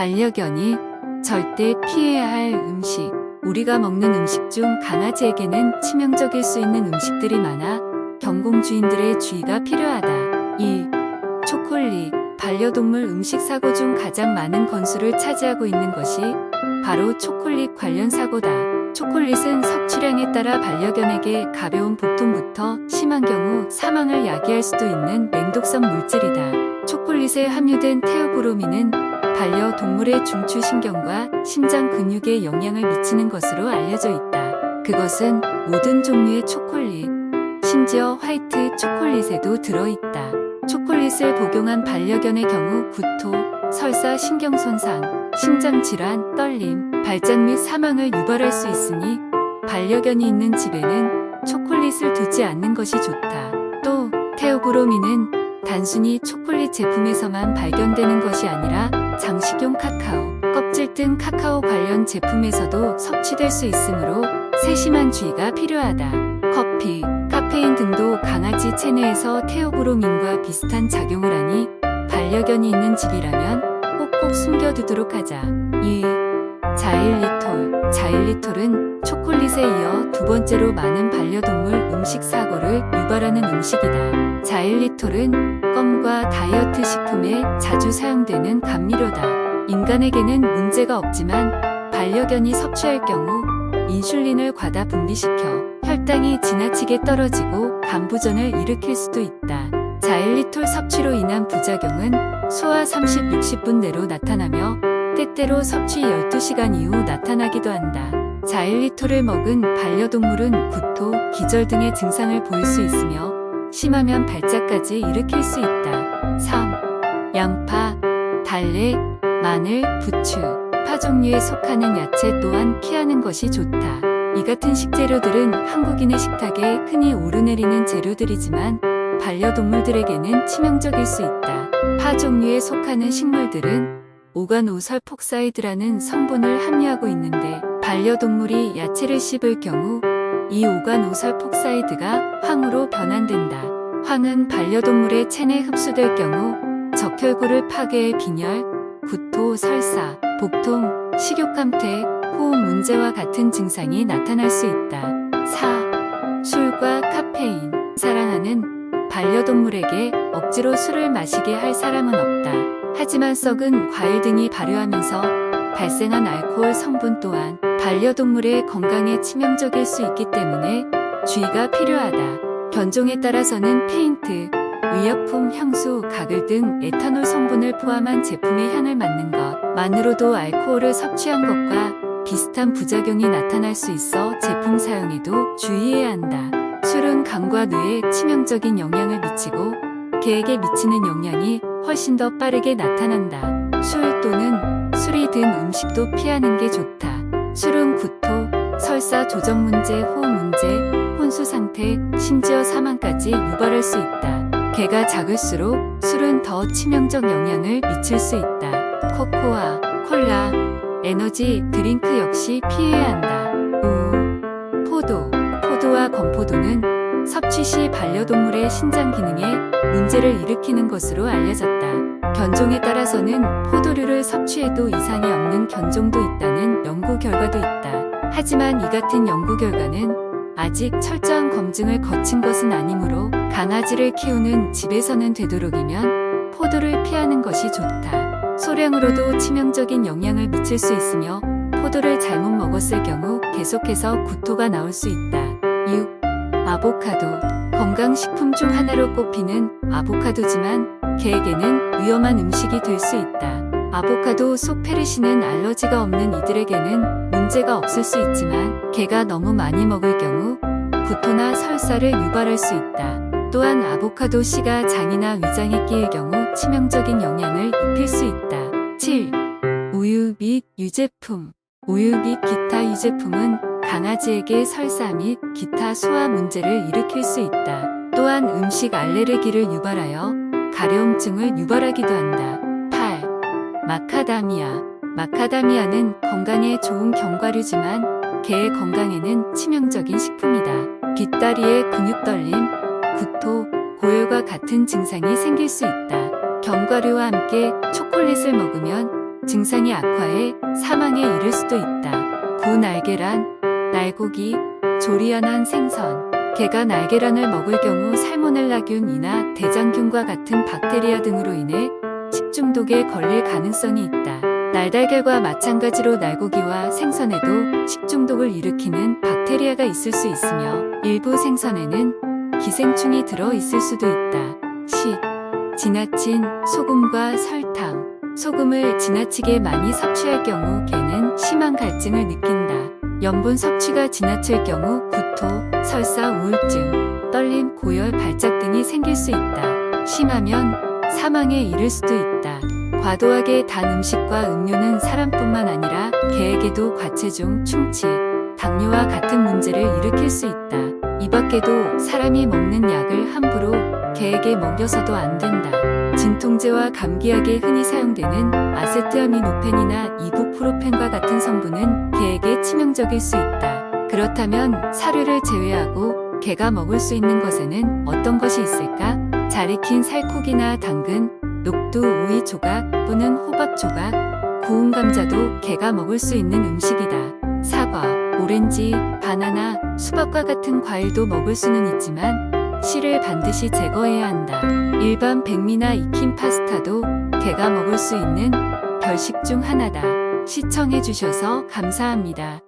반려견이 절대 피해야 할 음식. 우리가 먹는 음식 중 강아지에게는 치명적일 수 있는 음식들이 많아 경공주인들의 주의가 필요하다. 1. 초콜릿. 반려동물 음식 사고 중 가장 많은 건수를 차지하고 있는 것이 바로 초콜릿 관련 사고다. 초콜릿은 섭취량에 따라 반려견에게 가벼운 복통부터 심한 경우 사망을 야기할 수도 있는 맹독성 물질이다. 초콜릿에 함유된 테오브로민은 반려동물의 중추신경과 심장 근육에 영향을 미치는 것으로 알려져 있다. 그것은 모든 종류의 초콜릿, 심지어 화이트 초콜릿에도 들어있다. 초콜릿을 복용한 반려견의 경우 구토, 설사, 신경손상, 심장질환, 떨림, 발작 및 사망을 유발할 수 있으니 반려견이 있는 집에는 초콜릿을 두지 않는 것이 좋다. 또 테오브로민은 단순히 초콜릿 제품에서만 발견되는 것이 아니라 장식용 카카오, 껍질 등 카카오 관련 제품에서도 섭취될 수 있으므로 세심한 주의가 필요하다. 커피, 카페인 등도 강아지 체내에서 테오브로민과 비슷한 작용을 하니 반려견이 있는 집이라면 꼭꼭 숨겨두도록 하자. 2. 자일리톨. 자일리톨은 초콜릿에 이어 두 번째로 많은 반려동물 음식 사고를 유발하는 음식이다. 자일리톨은 껌과 다이어트 식품에 자주 사용되는 감미료다. 인간에게는 문제가 없지만 반려견이 섭취할 경우 인슐린을 과다 분비시켜 혈당이 지나치게 떨어지고 간부전을 일으킬 수도 있다. 자일리톨 섭취로 인한 부작용은 소화 30-60분 내로 나타나며 때때로 섭취 12시간 이후 나타나기도 한다. 자일리톨을 먹은 반려동물은 구토, 기절 등의 증상을 보일 수 있으며 심하면 발작까지 일으킬 수 있다. 3. 양파, 달래, 마늘, 부추, 파 종류에 속하는 야채 또한 피하는 것이 좋다. 이 같은 식재료들은 한국인의 식탁에 흔히 오르내리는 재료들이지만 반려동물들에게는 치명적일 수 있다. 파 종류에 속하는 식물들은 오가노설폭사이드라는 성분을 함유하고 있는데 반려동물이 야채를 씹을 경우 이 오가노설폭사이드가 황으로 변환된다. 황은 반려동물의 체내에 흡수될 경우 적혈구를 파괴해 빈혈, 구토, 설사, 복통, 식욕감퇴, 호흡 문제와 같은 증상이 나타날 수 있다. 4. 술과 카페인. 사랑하는 반려동물에게 억지로 술을 마시게 할 사람은 없다. 하지만 썩은 과일 등이 발효하면서 발생한 알코올 성분 또한 반려동물의 건강에 치명적일 수 있기 때문에 주의가 필요하다. 견종에 따라서는 페인트, 의약품, 향수, 가글 등 에탄올 성분을 포함한 제품의 향을 맡는 것만으로도 알코올을 섭취한 것과 비슷한 부작용이 나타날 수 있어 제품 사용에도 주의해야 한다. 술은 간과 뇌에 치명적인 영향을 미치고 개에게 미치는 영향이 훨씬 더 빠르게 나타난다. 술 또는 술이 든 음식도 피하는 게 좋다. 술은 구토, 설사, 조정 문제, 호흡 문제, 혼수 상태, 심지어 사망까지 유발할 수 있다. 개가 작을수록 술은 더 치명적 영향을 미칠 수 있다. 코코아, 콜라, 에너지 드링크 역시 피해야 한다. 5. 포도. 포도와 건포도는 섭취 시 반려동물의 신장 기능에 문제를 일으키는 것으로 알려졌다. 견종에 따라서는 포도류를 섭취해도 이상이 없는 견종도 있다는 연구 결과도 있다. 하지만 이 같은 연구 결과는 아직 철저한 검증을 거친 것은 아니므로 강아지를 키우는 집에서는 되도록이면 포도를 피하는 것이 좋다. 소량으로도 치명적인 영향을 미칠 수 있으며 포도를 잘못 먹었을 경우 계속해서 구토가 나올 수 있다. 6. 아보카도. 건강식품 중 하나로 꼽히는 아보카도지만 개에게는 위험한 음식이 될 수 있다. 아보카도 속 페르신은 알러지가 없는 이들에게는 문제가 없을 수 있지만 개가 너무 많이 먹을 경우 구토나 설사를 유발할 수 있다. 또한 아보카도 씨가 장이나 위장에 끼일 경우 치명적인 영향을 입힐 수 있다. 7. 우유 및 유제품. 우유 및 기타 유제품은 강아지에게 설사 및 기타 소화 문제를 일으킬 수 있다. 또한 음식 알레르기를 유발하여 가려움증을 유발하기도 한다. 8. 마카다미아. 마카다미아는 건강에 좋은 견과류지만 개의 건강에는 치명적인 식품이다. 뒷다리에 근육 떨림, 구토, 고열과 같은 증상이 생길 수 있다. 견과류와 함께 초콜릿을 먹으면 증상이 악화해 사망에 이를 수도 있다. 구 날계란, 날고기, 조리아난 생선. 개가 날계란을 먹을 경우 살모넬라균이나 대장균과 같은 박테리아 등으로 인해 식중독에 걸릴 가능성이 있다. 날달걀과 마찬가지로 날고기와 생선에도 식중독을 일으키는 박테리아가 있을 수 있으며 일부 생선에는 기생충이 들어 있을 수도 있다. 시. 지나친 소금과 설탕. 소금을 지나치게 많이 섭취할 경우 개는 심한 갈증을 느낀다. 염분 섭취가 지나칠 경우 구토, 설사, 우울증, 떨림, 고열, 발작 등이 생길 수 있다. 심하면 사망에 이를 수도 있다. 과도하게 단 음식과 음료는 사람뿐만 아니라 개에게도 과체중, 충치, 당뇨와 같은 문제를 일으킬 수 있다. 이 밖에도 사람이 먹는 약을 함부로 개에게 먹여서도 안 된다. 진통제와 감기약에 흔히 사용되는 아세트아미노펜이나 이부프로펜과 같은 성분은 개에게 치명적일 수 있다. 그렇다면 사료를 제외하고 개가 먹을 수 있는 것에는 어떤 것이 있을까? 잘 익힌 살코기나 당근, 녹두, 오이 조각 또는 호박 조각, 구운 감자도 개가 먹을 수 있는 음식이다. 사과, 오렌지, 바나나, 수박과 같은 과일도 먹을 수는 있지만 씨를 반드시 제거해야 한다. 일반 백미나 익힌 파스타도 개가 먹을 수 있는 별식 중 하나다. 시청해주셔서 감사합니다.